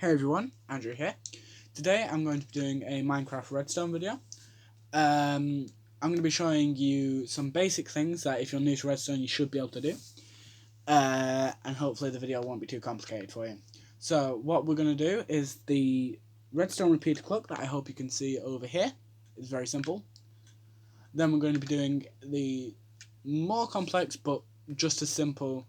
Hey everyone, Andrew here. Today I'm going to be doing a Minecraft Redstone video. I'm going to be showing you some basic things that if you're new to Redstone you should be able to do. And hopefully the video won't be too complicated for you. So what we're going to do is the Redstone repeater clock that I hope you can see over here. It's very simple. Then we're going to be doing the more complex but just as simple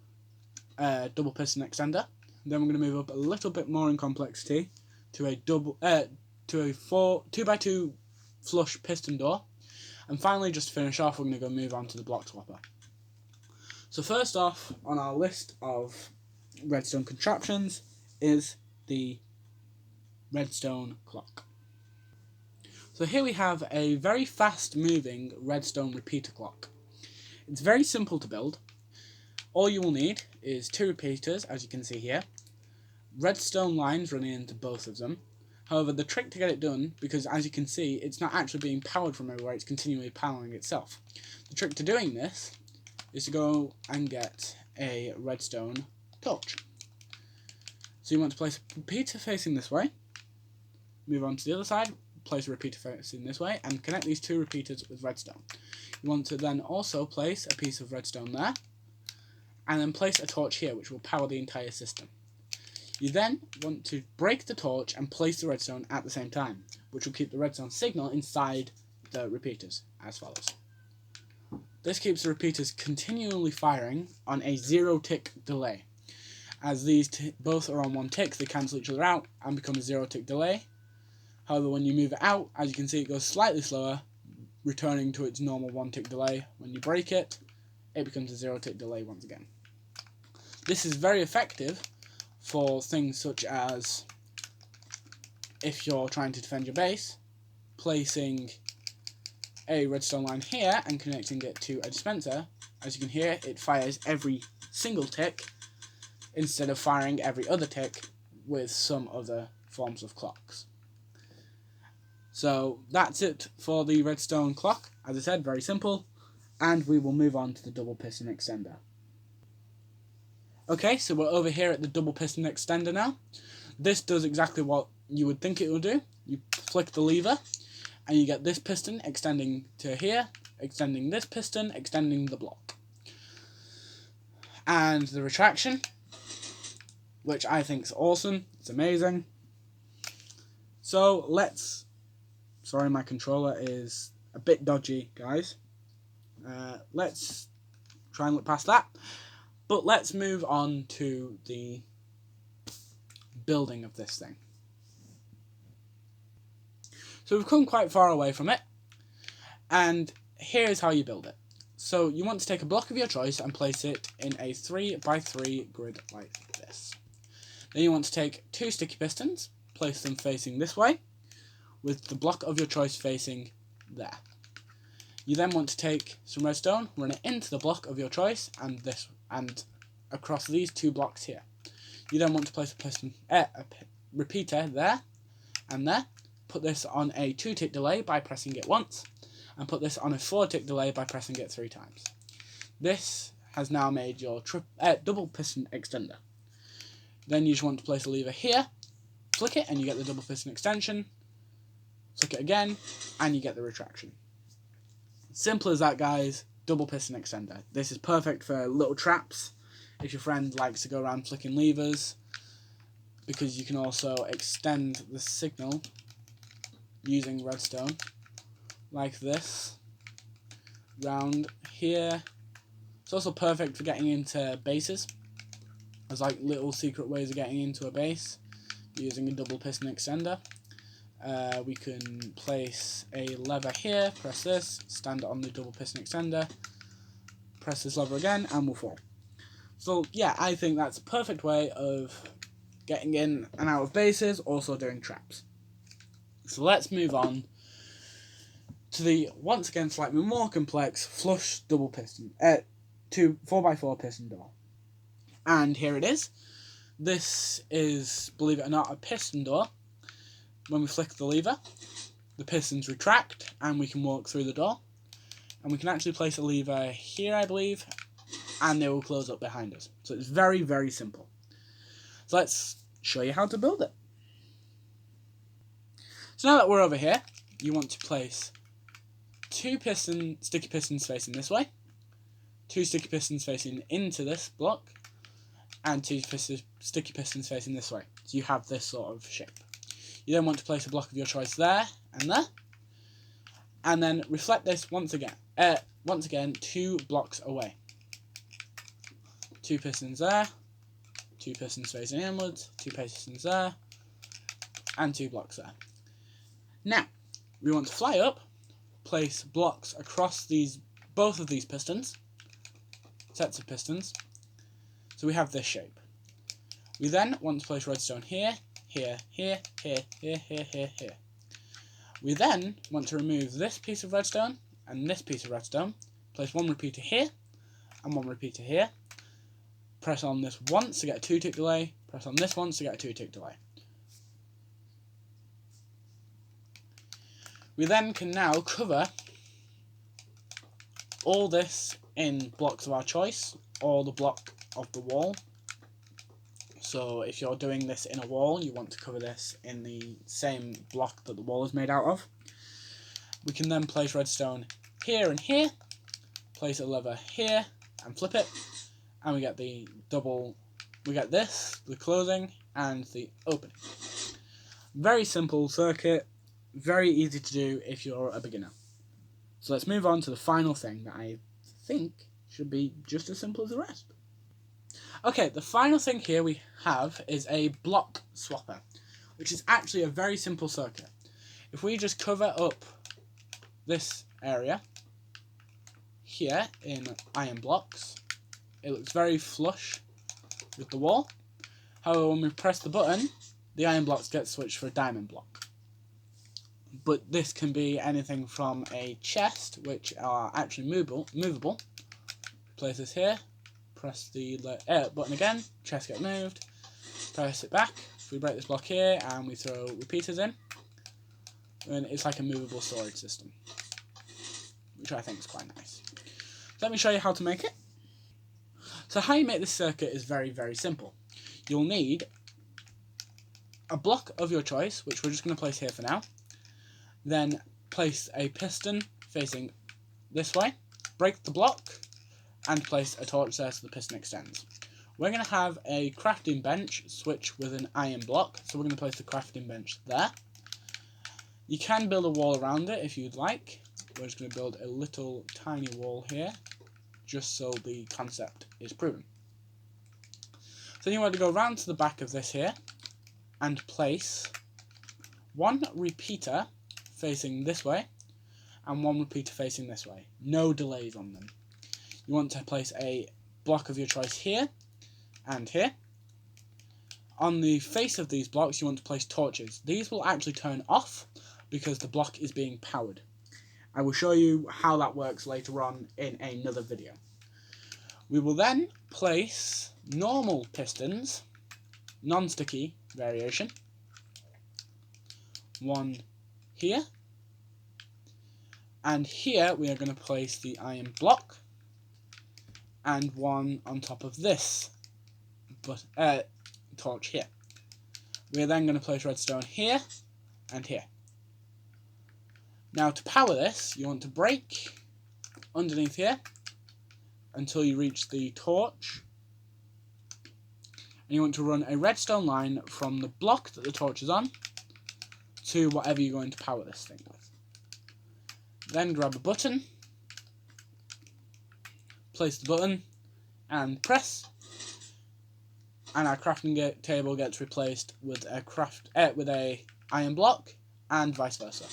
double piston extender. Then we're going to move up a little bit more in complexity to a 2x2 flush piston door. And finally, just to finish off, we're going to move on to the block swapper. So first off on our list of redstone contraptions is the redstone clock. So here we have a very fast moving redstone repeater clock. It's very simple to build. All you will need is 2 repeaters, as you can see here, redstone lines running into both of them. However, the trick to get it done, because as you can see, it's not actually being powered from everywhere, it's continually powering itself. The trick to doing this is to go and get a redstone torch. So you want to place a repeater facing this way, move on to the other side, place a repeater facing this way, and connect these 2 repeaters with redstone. You want to then also place a piece of redstone there, and then place a torch here, which will power the entire system. You then want to break the torch and place the redstone at the same time, which will keep the redstone signal inside the repeaters, as follows. This keeps the repeaters continually firing on a 0-tick delay. As these both are on 1 tick, they cancel each other out and become a 0-tick delay. However, when you move it out, as you can see, it goes slightly slower, returning to its normal 1-tick delay. When you break it, it becomes a 0-tick delay once again. This is very effective for things such as if you're trying to defend your base, placing a redstone line here and connecting it to a dispenser. As you can hear, it fires every single tick instead of firing every other tick with some other forms of clocks. So that's it for the redstone clock. As I said, very simple. And we will move on to the double piston extender. Okay, so we're over here at the double piston extender now. This does exactly what you would think it will do. You flick the lever, and you get this piston extending to here, extending this piston, extending the block. And the retraction, which I think is awesome. It's amazing. So let's... Sorry, my controller is a bit dodgy, guys. Let's try and look past that. But let's move on to the building of this thing. So we've come quite far away from it, and here's how you build it. So you want to take a block of your choice and place it in a 3x3 grid like this. Then you want to take 2 sticky pistons, place them facing this way, with the block of your choice facing there. You then want to take some redstone, run it into the block of your choice, and across these 2 blocks here. You then want to place a repeater there and there. Put this on a 2-tick delay by pressing it once, and put this on a 4-tick delay by pressing it 3 times. This has now made your double piston extender. Then you just want to place a lever here, flick it, and you get the double piston extension. Flick it again, and you get the retraction. Simple as that, guys. Double piston extender. This is perfect for little traps if your friend likes to go around flicking levers, because you can also extend the signal using redstone like this round here. It's also perfect for getting into bases. There's like little secret ways of getting into a base using a double piston extender. We can place a lever here, press this, stand on the double piston extender, press this lever again, and we'll fall. So yeah, I think that's a perfect way of getting in and out of bases, also doing traps. So let's move on to the, once again, slightly more complex flush double piston, 4x4 piston door. And here it is. This is, believe it or not, a piston door. When we flick the lever, the pistons retract and we can walk through the door. And we can actually place a lever here, I believe, and they will close up behind us. So it's very, very simple. So let's show you how to build it. So now that we're over here, you want to place two sticky pistons facing this way, two sticky pistons facing into this block, and two sticky pistons facing this way. So you have this sort of shape. You then want to place a block of your choice there and there, and then reflect this once again 2 blocks away. 2 pistons there, 2 pistons facing inwards, 2 pistons there, and 2 blocks there. Now, we want to fly up, place blocks across both of these pistons, sets of pistons, so we have this shape. We then want to place redstone here, here, here, here, here, here, here, here. We then want to remove this piece of redstone and this piece of redstone, place 1 repeater here and 1 repeater here, press on this once to get a 2-tick delay, press on this once to get a 2-tick delay. We then can now cover all this in blocks of our choice, or the block of the wall. So if you're doing this in a wall, you want to cover this in the same block that the wall is made out of. We can then place redstone here and here, place a lever here and flip it, and we get the closing and the opening. Very simple circuit, very easy to do if you're a beginner. So let's move on to the final thing that I think should be just as simple as the rest. Okay, the final thing here we have is a block swapper, which is actually a very simple circuit. If we just cover up this area here in iron blocks, it looks very flush with the wall. However, when we press the button, the iron blocks get switched for a diamond block. But this can be anything from a chest, which are actually movable. Place this here, press the button again, chest gets moved, press it back. If we break this block here and we throw repeaters in, then it's like a movable storage system, which I think is quite nice. Let me show you how to make it. So how you make this circuit is very, very simple. You'll need a block of your choice, which we're just going to place here for now. Then place a piston facing this way, break the block, and place a torch there so the piston extends. We're going to have a crafting bench switch with an iron block, so we're going to place the crafting bench there. You can build a wall around it if you'd like. We're just going to build a little tiny wall here, just so the concept is proven. So you want to go around to the back of this here, and place 1 repeater facing this way, and 1 repeater facing this way. No delays on them. You want to place a block of your choice here and here. On the face of these blocks, you want to place torches. These will actually turn off because the block is being powered. I will show you how that works later on in another video. We will then place normal pistons, non-sticky variation. 1 here. And here we are going to place the iron block, and 1 on top of this torch here. We are then going to place redstone here and here. Now to power this, you want to break underneath here until you reach the torch, and you want to run a redstone line from the block that the torch is on to whatever you're going to power this thing with. Then grab a button, place the button, and press, and our crafting table gets replaced with a iron block, and vice versa.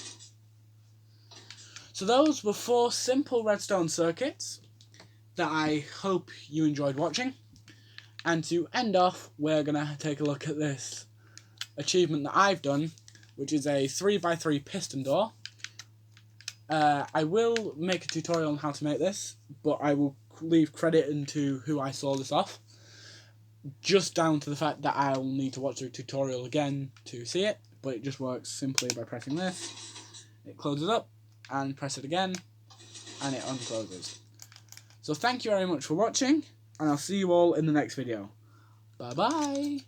So those were 4 simple redstone circuits that I hope you enjoyed watching. And to end off, we're going to take a look at this achievement that I've done, which is a 3x3 piston door. I will make a tutorial on how to make this, but I will leave credit into who I saw this off, just down to the fact that I'll need to watch the tutorial again to see it, but it just works simply by pressing this. It closes up, and press it again, and it uncloses. So thank you very much for watching, and I'll see you all in the next video. Bye bye!